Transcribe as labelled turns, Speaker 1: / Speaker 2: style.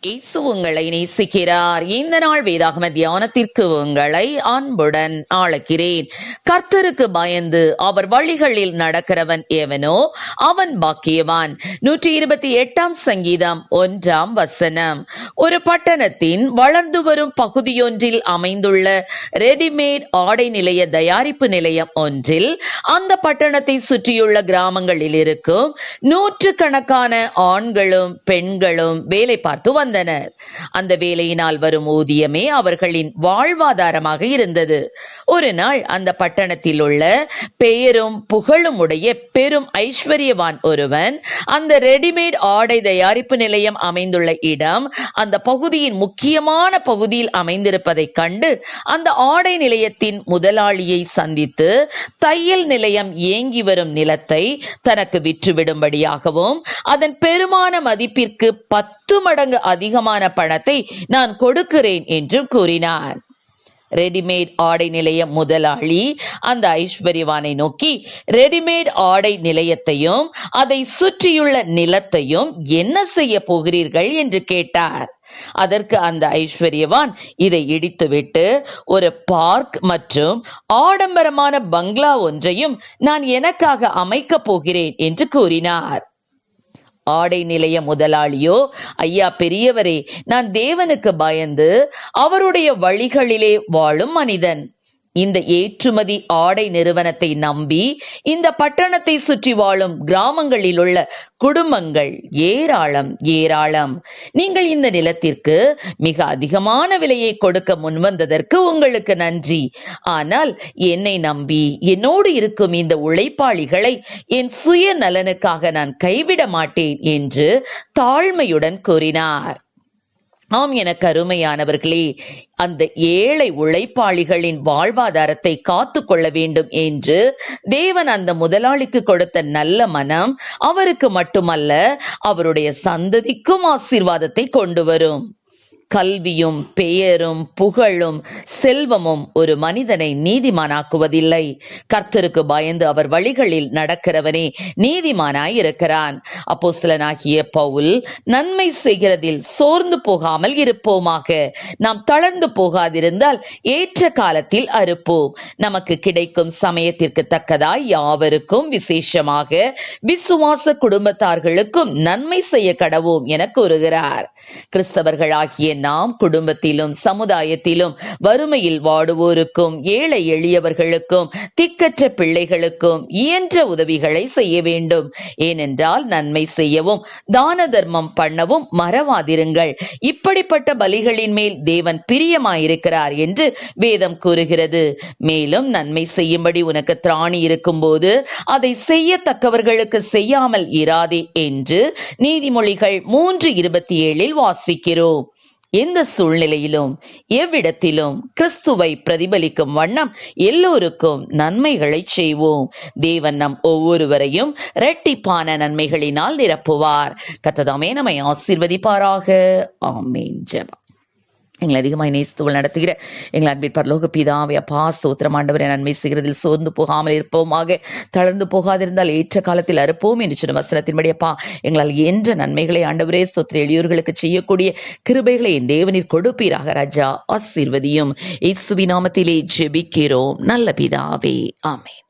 Speaker 1: இயேசு உங்களை நேசிக்கிறார். இந்த நாள் வேதாகம தியானத்திற்கு உங்களை அன்புடன் அழைக்கிறேன். கர்த்தருக்கு பயந்து அவர் வழிகளில் நடக்கிறவன் எவனோ அவன் பாக்கியவான். 128 சங்கீதம் 1 ஒரு பட்டணத்தின் வளர்ந்து வரும் பகுதியொன்றில் அமைந்துள்ள ரெடிமேட் ஆடை நிலைய தயாரிப்பு நிலையம் ஒன்றில் அந்த பட்டணத்தை சுற்றியுள்ள கிராமங்களில் இருக்கும் 100கணக்கான ஆண்களும் பெண்களும் வேலை பார்த்து வந்தனர். அந்த வேலையினால் வரும் ஊதியமே அவர்களின் வாழ்வாதாரமாக இருந்தது. ஒரு நாள் அந்த பட்டணத்தில் உள்ள பெயரும் புகழும் உடைய பெரும் ஐஸ்வர்யவான் ஒருவன் அந்த ரெடிமேட் ஆடை தயாரிப்பு நிலையம் அமைந்துள்ள இடம் அந்த பகுதியின் முக்கியமான பகுதியில் அமைந்திருப்பதைக் கண்டு அந்த ஆடை நிலையத்தின் முதலாளியை சந்தித்து தையல் நிலையம் இயங்கி வரும் நிலத்தை தனக்கு விற்றுவிடும்படியாகவும் அதன் பெருமான மதிப்பிற்கு 10 மடங்கு அதிகமான பணத்தை நான் கொடுக்கிறேன் என்று கூறினார். ரெடிமேட் ஆடை நிலைய முதலாளி அந்த ஐஸ்வர்யவானை நோக்கி, ரெடிமேட் ஆடை நிலையத்தையும் அதை சுற்றியுள்ள நிலத்தையும் என்ன செய்ய போகிறீர்கள் என்று கேட்டார். அதற்கு அந்த ஐஸ்வர்யவான், இதை இடித்துவிட்டு ஒரு பார்க் மற்றும் ஆடம்பரமான பங்களா ஒன்றையும் நான் எனக்காக அமைக்கப் போகிறேன் என்று கூறினார். ஆடை நிலைய முதலாளியோ, ஐயா பெரியவரே, நான் தேவனுக்கு பயந்து அவருடைய வழிகளிலே வாழும் மனிதன். இந்த ஏற்றுமதி ஆடை நிறுவனத்தை நம்பி இந்த பட்டணத்தை சுற்றி வாழும் கிராமங்களில் உள்ள குடும்பங்கள் ஏராளம் ஏராளம். நீங்கள் இந்த நிலத்திற்கு மிக அதிகமான விலையை கொடுக்க முன்வந்ததற்கு உங்களுக்கு நன்றி. ஆனால் என்னை நம்பி என்னோடு இருக்கும் இந்த உழைப்பாளிகளை என் சுய நலனுக்காக நான் கைவிட மாட்டேன் என்று தாழ்மையுடன் கூறினார். ஆம், எனக்கு அருமையானவர்களே, அந்த ஏழை உழைப்பாளிகளின் வாழ்வாதாரத்தை காத்து கொள்ள வேண்டும் என்று தேவன் அந்த முதலாளிக்கு கொடுத்த நல்ல மனம் அவருக்கு மட்டுமல்ல, அவருடைய சந்ததிக்கும் ஆசீர்வாதத்தை கொண்டு வரும். கல்வியும் பெயரும் புகழும் செல்வமும் ஒரு மனிதனை நீதிமானாக்குவதில்லை. கர்த்தருக்கு பயந்து அவர் வழிகளில் நடக்கிறவனே நீதிமானாய் இருக்கிறான். அப்போஸ்தலனாகிய பவுல், நன்மை செய்கிறதில் சோர்ந்து போகாமல் இருப்போமாக. நாம் தளர்ந்து போகாதிருந்தால் ஏற்ற காலத்தில் அறுப்போம். நமக்கு கிடைக்கும் சமயத்திற்கு தக்கதாய் யாவருக்கும், விசேஷமாக விசுவாச குடும்பத்தார்களுக்கும் நன்மை செய்ய கடவோம் என கூறுகிறார். கிறிஸ்தவர்களாகிய நாம் குடும்பத்திலும் சமுதாயத்திலும் வறுமையில் வாடுவோருக்கும் ஏழை எளியவர்களுக்கும் திக்கற்ற பிள்ளைகளுக்கும் இயன்ற உதவிகளை செய்ய வேண்டும். ஏனென்றால் நன்மை செய்யவும் தான தர்மம் பண்ணவும் மறவாதிருங்கள். இப்படிப்பட்ட பலிகளின் மேல் தேவன் பிரியமாயிருக்கிறார் என்று வேதம் கூறுகிறது. மேலும் நன்மை செய்யும்படி உனக்கு திராணி இருக்கும்போது அதை செய்யத்தக்கவர்களுக்கு செய்யாமல் இராதே என்று நீதிமொழிகள் 3:27 வாசிக்கிறோம். எந்த சூழ்நிலையிலும் எவ்விடத்திலும் கிறிஸ்துவை பிரதிபலிக்கும் வண்ணம் எல்லோருக்கும் நன்மைகளை செய்வோம். தேவன் நம் ஒவ்வொருவரையும் இரட்டிப்பான நன்மைகளினால் நிரப்புவார். கர்த்தர் நம்மை ஆசீர்வதிப்பாராக. ஆமென். ஜெபம். எங்களை அதிகமாக நேசித்து நடத்துகிற எங்கள் அன்பின் பரலோக பிதாவே, அப்பா ஸ்தோத்திரம். ஆண்டவரே, நன்மை செய்கிறதில் சோர்ந்து போகாமல் இருப்போமாக. தளர்ந்து போகாதிருந்தால் ஏற்ற காலத்தில் அறுப்போம் என்று சொன்ன வசனத்தின்படி அப்பா, எங்களால் என்ற நன்மைகளை ஆண்டவரே ஸ்தோத்திர எளியோர்களுக்கு செய்யக்கூடிய கிருபைகளை என் தேவனில் கொடுப்பீராக. ராஜா ஆசீர்வதியும். இயேசுவின் நாமத்திலே ஜெபிக்கிறோம் நல்ல பிதாவே. ஆமென்.